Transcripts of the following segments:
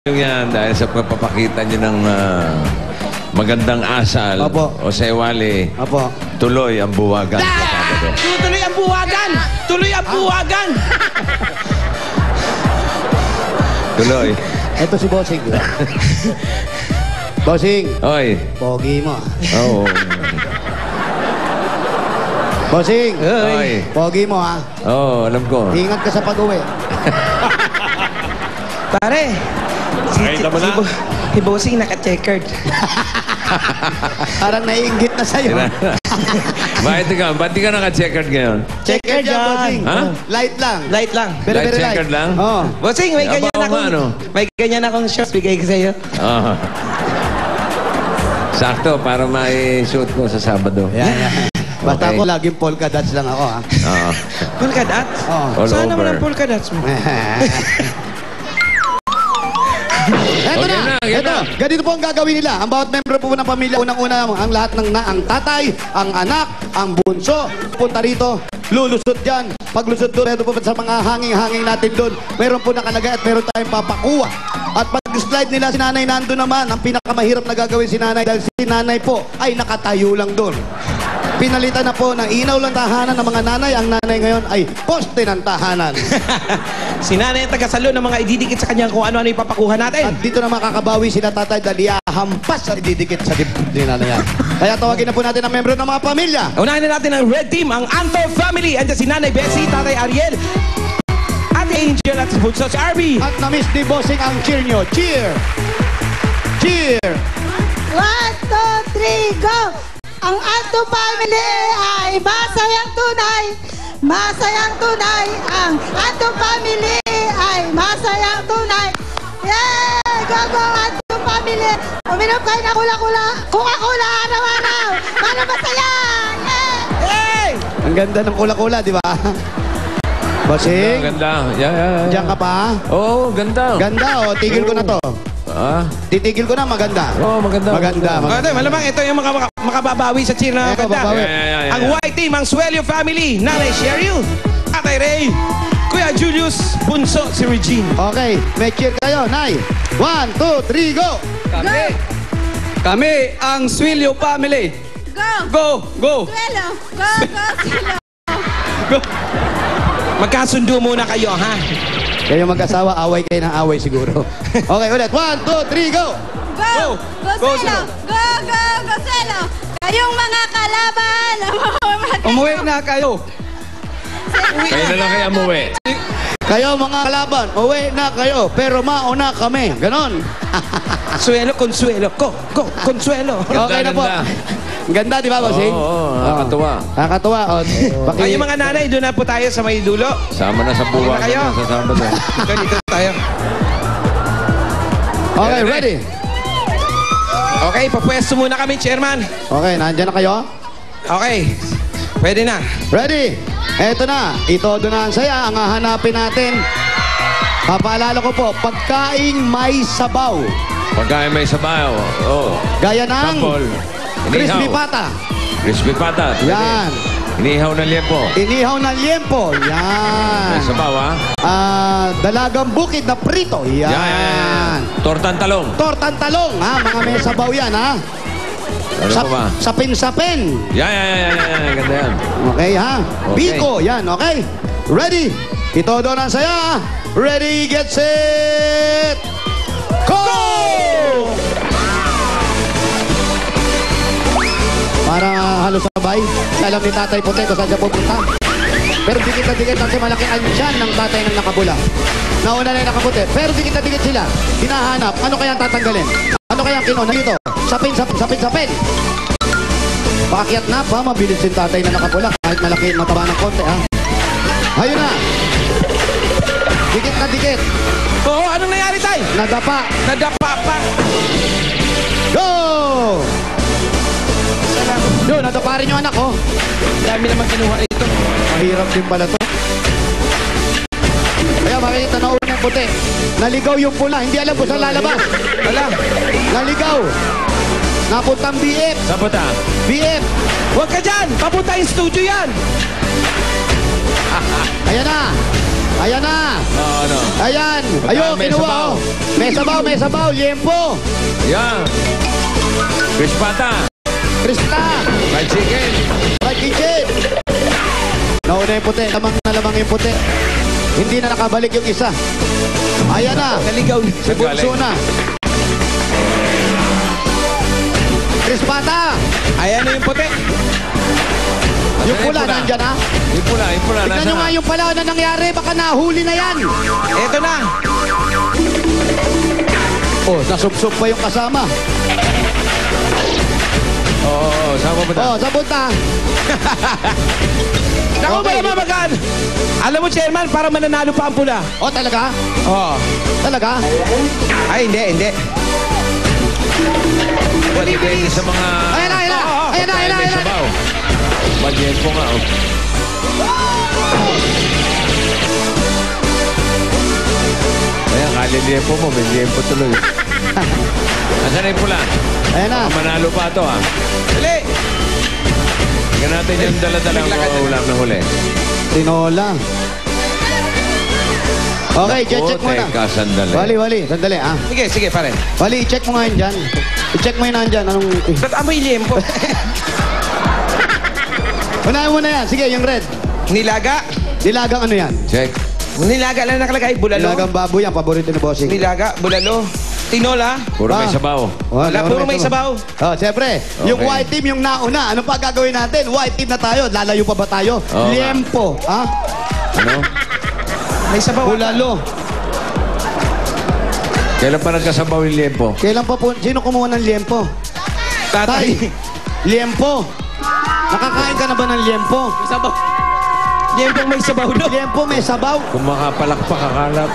Yan dahil sa pagpapakita niyo ng magandang asal. Opo. O sewali. Opo. Tuloy ang buwagan. Tuloy ang buwagan! Tuloy ang buwagan! Tuloy. Ito si Bossing. Bossing. Oy. Pogi mo. Oo. Bossing. Oy. Pogi mo ha. Oo, alam ko. Ingat ka sa pag-uwi. Pare, Nakita mo na? si Bossing naka-checkered. Parang naiinggit na sa'yo. Bakit ka? Ba't di ka naka-checkered ngayon? Checkered yan, Bossing. Ha? Light lang. Light lang. Very, Light very checkered light. lang? Oo. Bossing, may ganyan Aba, akong... ano? May ganyan akong shorts bigay ko sa'yo. Oo. Sakto, para mai-shoot ko sa Sabado. Yan, yan. Basta Okay. ako laging polka dots lang ako ha. Oo. Polka dots? Oo. All Saan over. naman ang polka dots mo? Eto Okay na, na, yan eto. na. Ganito po ang gagawin nila. Ang bawat member po ng pamilya, unang-una ang lahat ng ang tatay, ang anak, ang bunso, punta rito, lulusot dyan. Paglusot doon, meron po sa mga hanging-hanging natin doon, meron po nakalagay at meron tayong papakuha. At pag-slide nila, si nanay nandun naman. Ang pinakamahirap na gagawin si nanay dahil si nanay po ay nakatayo lang doon. Pinalitan na po ng inaw lang tahanan ng mga nanay. Ang nanay ngayon ay poste ng tahanan. Si nanay ang taga-salo ng mga ididikit sa kanyang kung ano-ano ipapakuha natin. At dito na makakabawi sila tatay dahil ihahampas sa didikit sa dibdib ni nanay. Kaya tawagin na po natin ang membro ng mga pamilya. Unahin na natin ang red team, ang Anto family. Andiyan si Nanay Bessie, Tatay Ariel, Ate Angel at si Bunso si Arby. At na-miss ni Bossing ang cheer nyo. Cheer! Cheer! 1, 2, 3, go! Ang Anto family ay masayang tunay. Masayang tunay. Ang Anto family ay masayang tunay. Yay! Go, go, Anto family! Uminom kayo ng Coca-Cola araw-araw. Para masaya! Yay! Hey! Ang ganda ng kula-kula, di ba? Bossing, Ganda. Yeah. diyan ka pa? Oo, ganda. Ganda, oh. Tigil ko na to. Ah? Titigil ko na, maganda. Oo, maganda. Maganda, Okay, maganda. malamang ito yung makababawi sa cheer na Ito, ganda. babawi. Yeah. Ang white team, ang Suelio family, Nanay Cheryl, Tatay Ray, Kuya Julius, Bunso si Regine. Okay, may cheer kayo, Nay. 1, 2, 3, go! Kami ang Swilyo family. Go! Go! Suelo! Go, go, Suelo! Magkasundo muna kayo, ha? Kayo mag-asawa, away kayo ng away siguro. Okay, ulit. 1, 2, 3, go! Go! Go, Suelo! Go, go, go, Suelo! Kayong mga kalaban! Umuwi na kayo. Kayo na lang kaya umuwi. Kayo mga kalaban, uwi na kayo, pero mauna kami. Ganon. Suelo, Consuelo. Go, Consuelo. Okay na po. Ganda. Ang ganda, di ba, Bossing? Oo, nakakatuwa. Nakakatuwa. Ay, yung mga nanay, doon na po tayo sa may dulo. Sama na sa buwagan kayo. sa Sabado. Dito tayo. Okay, ready? Okay, papwesto muna kami, Chairman. Okay, nandyan na kayo? Okay, pwede na. Ready? Eto na. Itodo na ang saya. Ang hahanapin natin. Papaalala ko po, pagkaing may sabaw. Pagkain may sabaw. Oo. Gaya ng Sample. crispy pata. Crispy pata. Yan. Inihaw na liempo. Inihaw na liempo. Yan. May sabaw, ha? Dalagang bukid na prito. Yan. Yan. Tortang talong. Tortang talong, ha? Mga may sabaw yan, ha? Ano pa ba? Sapin-sapin. Yan. Ganda yan. Okay, ha? Okay. Biko, yan, okay? Ready? Itodo na saya. Ready, get set, go! Parang halos sabay. Alam ni Tatay Puti kung saan siya pupunta. Pero dikit na dikit kasi malaki ang tiyan ng tatay ng nakabula. Nauna na yung nakaputi. Pero dikit na dikit sila. Hinahanap. Ano kayang tatanggalin? Ano kayang kinuha dito? Sapin. Paakyat na pa. Mabilis yung tatay na nakapula. Kahit malaki mataba ng konti, ha? Ayun na. Dikit na dikit. Oo, anong nangyari, Tay? Nadapa. Nadapa pa. Go! Doon, nadapa rin yung anak, oh. Dami naman kinuha ito. Mahirap din pala to. Kaya makikita na unang puti. Naligaw yung pula. Hindi alam kung saan lalabas. Wala. Naligaw. Napuntang BF. Sabuta. BF. Huwag ka dyan. Papunta yung studio yan. Ayan na. Ayan na. Ano? Ayan. Pagka Ayun, may kinuha. sabaw. Oh. May sabaw. Liempo. Yan. Fish pata. Krista. Fried chicken. Fried chicken. Nauna yung puti. Lamang yung puti. Hindi na nakabalik yung isa. Ayan na. Naligaw. Si Bunso na. Crispata. Ayan na yung puti. Yung Asan pula, nandyan na. Yung pula. Tignan Nasa nyo nga yung pala na nangyari. Baka nahuli na yan. Ito na. Oh, nasubsob pa yung kasama. Oo, sama mo na. Oh, sabot na. Naku, Okay. malamagan. Alam mo, Chairman, para mananalo pa ang pula. Oh, talaga? Oo. Talaga? Ay, hindi. Depende sa mga... Ayan na. May sabaw. Bagyan po nga. Oh. Ayan, kaliliempo mo. May liempo tuloy. Asan na yung pula? Ayan na. Manalo pa ito, ha? Dali. Tingnan natin yung dala-dalang ulam na huli. Tinola. Okay, check mo na. Teka, sandali. Wali. Sandali, ah. Sige, pare. Wali, check mo nga yun dyan. I-check mo yun nandyan. Anong... Ba't amoy liempo? Unahin mo na yan. Sige, yung red. Nilaga. Nilagang ano yan? Check. Nilaga lang nakalagay. Bulalo. Nilagang baboy yan. Paborito ni Bossing. Nilaga, bulalo. Tinola. Puro may Ah. sabaw. Wala, puro may sabaw. Oh, siyempre, yung Okay. white team, yung nauna. Ano pa gagawin natin? White team na tayo. Lalayo pa ba tayo? Oo nga. Liempo. Ha? Ano? May sabaw. Bulalo. Kailan pa nagkasabaw yung liempo? Kailan pa po? Sino kumuha ng liempo? Tatay. Liempo. Nakakain ka na ba ng liempo? Sabaw. Liempong may sabaw no? Liempo may sabaw. Kung makapalakpak, kakalap.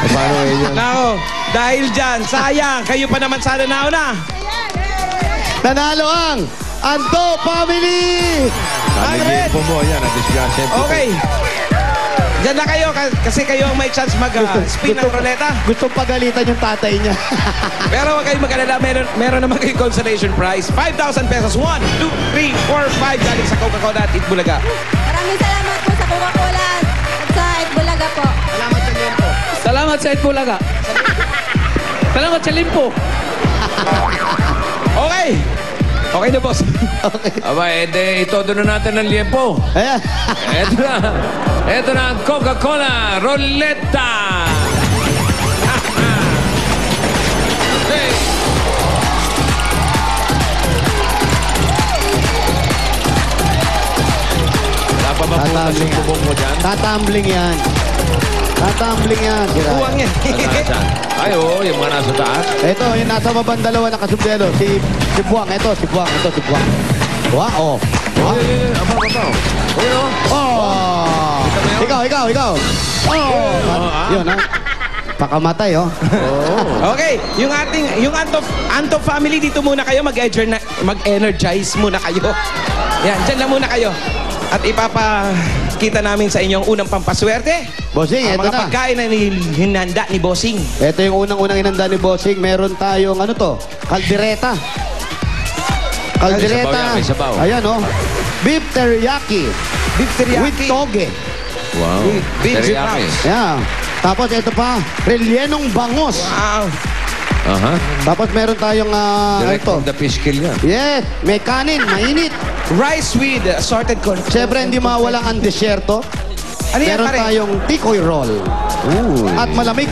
Paano yun? Nako, dahil dyan, sayang, kayo pa naman sana nauna. Nanalo ang Anto Family! Kaliliempo mo, yan. Nadisgrasya. Okay. Diyan na kayo kasi kayo ang may chance mag-spin ng ruleta. Gustong pagalitan yung tatay niya. Pero huwag kayong mag-alala, meron naman kayong consolation prize. 5,000 pesos. 1, 2, 3, 4, 5 galing sa Coca-Cola at Itbulaga. Maraming salamat po sa Coca-Cola at sa Itbulaga po. Salamat sa liempo. Salamat sa Itbulaga. Salamat sa Limpo. Okay. Okay na, boss. Aba, itodo na natin ang liempo. Ayan. Ito na ang Coca-Cola Roleta. Hey. Napababunas Tatambling yung yan. bubong mo dyan? Tatambling yan. Tatambling yan. Sira. Buwang yan. Saan? Ay, oo, yung mga nasa taas. Ito, yung nasa babang dalawa na kasumbrero. Si Buwang. Ito, si Buwang. Wow, oh. Ay, aba. Ayun, oh. Oh! Ikaw. Oh! Yun, ha? Pakamatay, oh. Okay, yung Anto family, dito muna kayo, mag-energize muna kayo. Yan, dyan lang muna kayo. At ipapakita namin sa inyong unang pampaswerte. Bossing, Ang ito mga na. pagkain na hinanda ni Bossing. Ito yung unang inanda ni Bossing. Meron tayong, ano to? Kaldereta. May sabaw. Ayan, oh. Beef teriyaki. Beef teriyaki. With toge. Wow. Beans and Teriyaki. rice. Yeah. Tapos ito pa, rellenong bangos. Wow. Aha. Tapos meron tayong, Direct ito. from the fish kill yan. Yes, may kanin, mainit. Rice with assorted corn. Siyempre, hindi mawalang ang desyerto. Ano yan, Meron pare? tayong tikoy roll. At malamig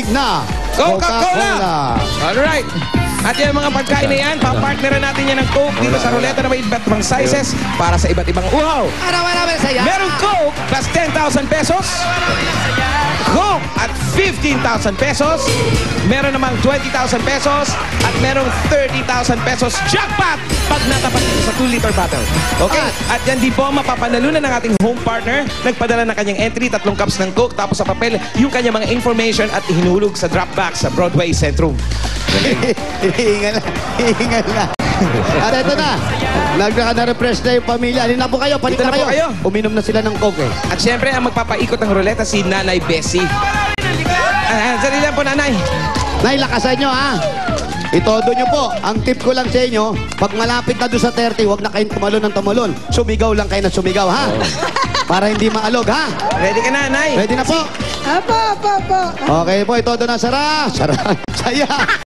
na Coca-Cola! Alright. At yung mga pagkain na yan, papartneran natin yan ng Coke dito sa ruleta na may iba't ibang sizes para sa iba't ibang uhaw. Araw-araw saya. Merong Coke plus 10,000 pesos. Coke at 15,000 pesos. Meron namang 20,000 pesos. At merong 30,000 pesos jackpot pag natapat ito sa 2-liter bottle. Okay? At yan di po mapapanalunan ng ating home partner. Nagpadala ng kanyang entry, 3 cups ng Coke, tapos sa papel, yung kanyang mga information at hinulog sa drop box sa Broadway Centrum. Hihingal na. At ito na. Na-refresh na yung pamilya. Alin na po kayo, palit Dito na na po kayo. Uminom na sila ng Coke eh. At syempre, ang magpapaikot ng ruleta si Nanay Bessie. Sali lang po, Nanay. Nay, lakasan nyo ha. Itodo nyo po. Ang tip ko lang sa inyo, pag malapit na doon sa 30, huwag na kayong tumalon ng tumalon. Sumigaw lang kayo na sumigaw ha. Para hindi maalog, ha? Ready ka na, Nay? Ready na po? Apo. Okay po, ito doon na Sara. Saya.